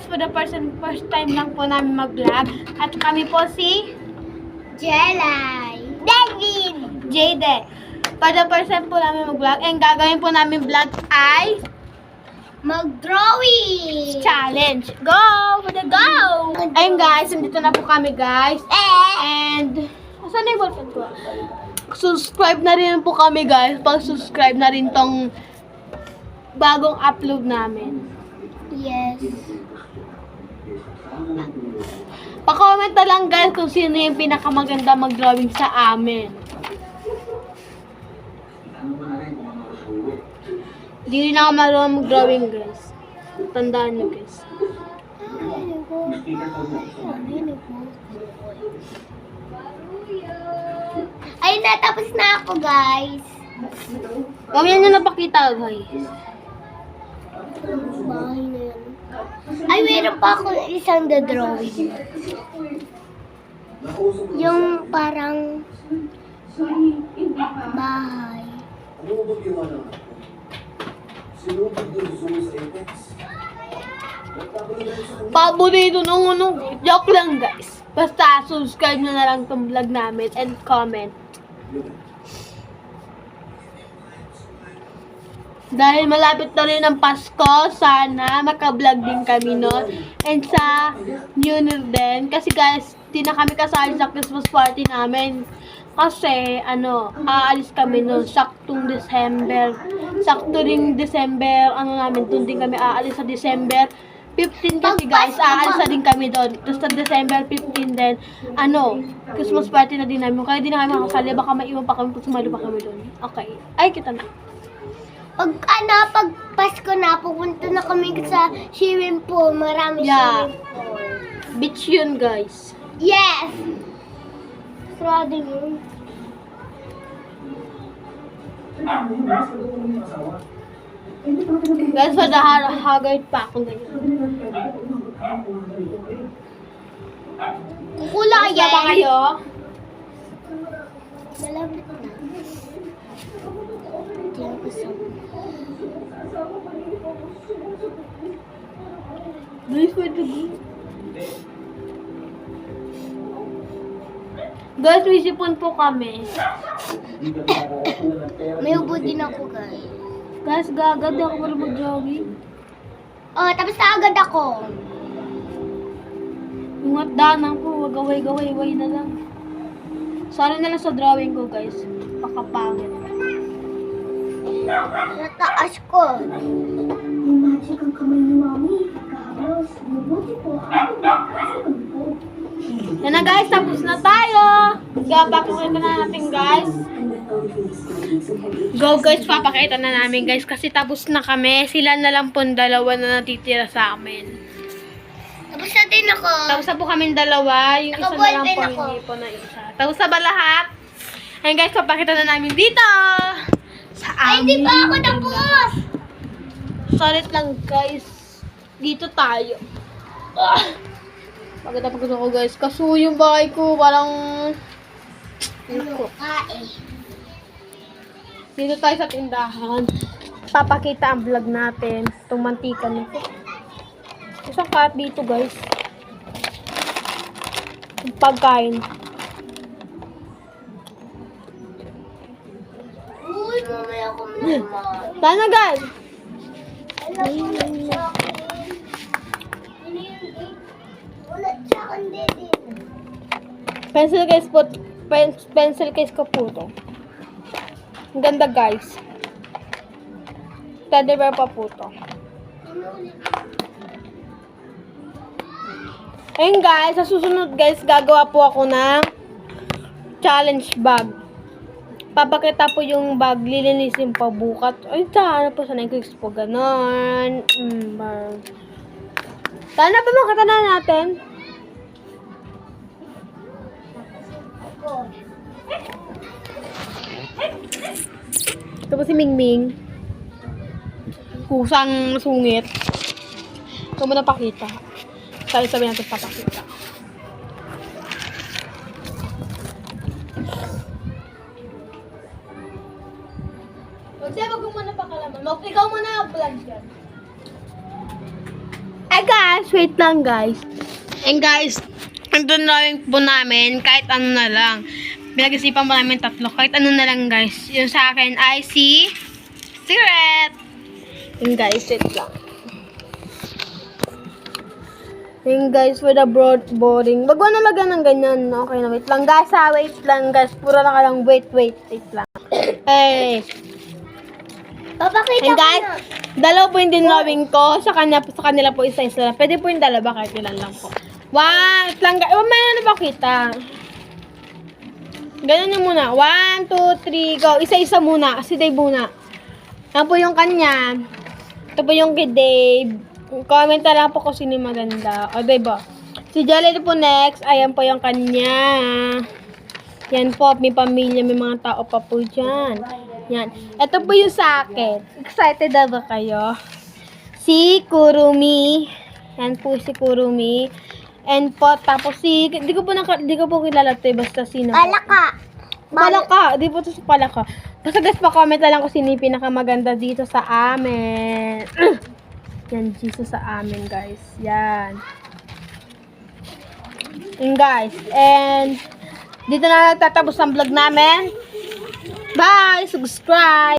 for the first time lang po namin mag-vlog. At kami po si Jelay. David. Jade. For the first time po namin mag-vlog. And gagawin po namin vlog ay Mag-drawing. challenge. Go! For the go! Ayun guys, nandito na po kami guys. And, asan na yung ballpen ko? Subscribe na rin po kami guys. Pag-subscribe na rin tong bagong upload namin. Yes. Pa-comment na lang guys kung sino yung pinakamaganda mag-drawing sa amin. Hindi rin ako marunong mag-drawing guys. Tandaan nyo guys. Ay, natapos na ako, guys. Gawin nyo napakita guys. Bahay na yan. Ay, meron pa ako isang drawing. Yung parang bahay. Paborito nung joke lang guys. Basta subscribe nyo na lang tong vlog namin and comment. Dahil malapit na rin ang Pasko, sana maka-vlog din kami noon. And sa New Year din. Kasi guys, di na kami kasali sa Christmas party namin. Kasi, aalis kami noon, saktong December. Sakto ring December, namin, doon din kami aalis sa December 15 kasi guys, aalis na din kami doon. Tapos sa December 15 din, Christmas party na din namin. Kaya di na kami makasali, baka maiwan pa kami kung sumali pa kami doon. Okay, ay kita na. Pag Pasko na, pupunta na kami sa swimming pool. Marami Yeah. swimming pool. Beach yun guys. Yes! Sarado yun. Guys, hagard pa ako ngayon. Kukula Kaya ba kayo? Malapit na. Diyan ko sa... Guys, pwede ba? Guys, may sipon po kami. May ubo din ako, guys. Guys, gagad ako para mag-jogging. Oh, tapos na agad ako. Yung atdanan ko, wag gaway-gaway na lang. Sorry na lang sa drawing ko, guys. Pakapangit. Nataas ko. Magic ang kamay ni Mami. Carlos, mabuti po. Yan na guys, tapos na tayo. Papakita na natin guys. Go guys, papakita na namin guys. Kasi tapos na kami. Sila na lang po dalawa na natitira sa amin. Tapos na din ako. Tapos na po kami dalawa. Yung isa na lang po, Naka-ballpen ako. hindi po na isa. Tapos na ba lahat? Ayun guys, papakita na namin dito. Sa Ay, amin. di pa ako tapos. Sorry lang guys. Dito tayo. Pagkatapos ako guys. Kaso yung bahay ko parang... Ano ka eh? Dito tayo sa tindahan. Papakita ang vlog natin. Itong mantika nito. Isang kaat dito guys. Yung pagkain. Uy, mamaya ko naman. Tana guys. Alam ko na sa akin. Wala sa akin din. Pencil case po. Pencil case ko po to. Ang ganda guys. Teddy bear pa po to. Ayun guys, sa susunod guys, gagawa po ako ng challenge bag. Papakita po yung bag, lilinisin pa bukat. Ay, sana po sa Netflix po, ganon. Sana pa makita na natin. Ito po si Mingming. Kusang sungit. Ito mo napakita. Sabi natin papakita. Wag mo muna pakalaman. Ikaw muna vlog yan. Ay guys, wait lang guys. And guys, ang drawing po namin, kahit ano na lang. Pinag-isipan po namin tatlo, kahit ano na lang guys. Yung sa akin ay si Secret. And guys, wait lang. And guys, for the boring. Wag mo na lagyan ng ganyan. Okay na, wait lang guys ha. Wait lang guys. Pura na ka lang. Wait lang. Hey. Papakita And ko guys, na. dalawa po yung dinrawing ko. Sa kanila po isa-isa lang. Pwede po yung dalawa kahit ilan lang po. One, wait lang guys. May ano ba kita? Ganun yung muna. 1, 2, 3, go. Isa-isa muna. Si Dave muna. Yan po yung kanya. Ito po yung kay Dave. Comment na lang po kung sino yung maganda. O, diba? Si Jelly po next. Ayan po yung kanya. Yan po. May pamilya. May mga tao pa po dyan. Yan. Ito po yung sa akin. Excited na ba kayo? Si Kurumi. Yan po si Kurumi. And po, tapos si... Di ko po kilala ito. Basta sino po. Palaka. Palaka. Di po ito si Palaka. Basta guys, pa-comment na lang kung sino yung pinakamaganda dito sa amin. Yan, Jesus sa amin, guys. Yan. And guys, and dito na nagtatapos ang vlog namin. Bye! Subscribe!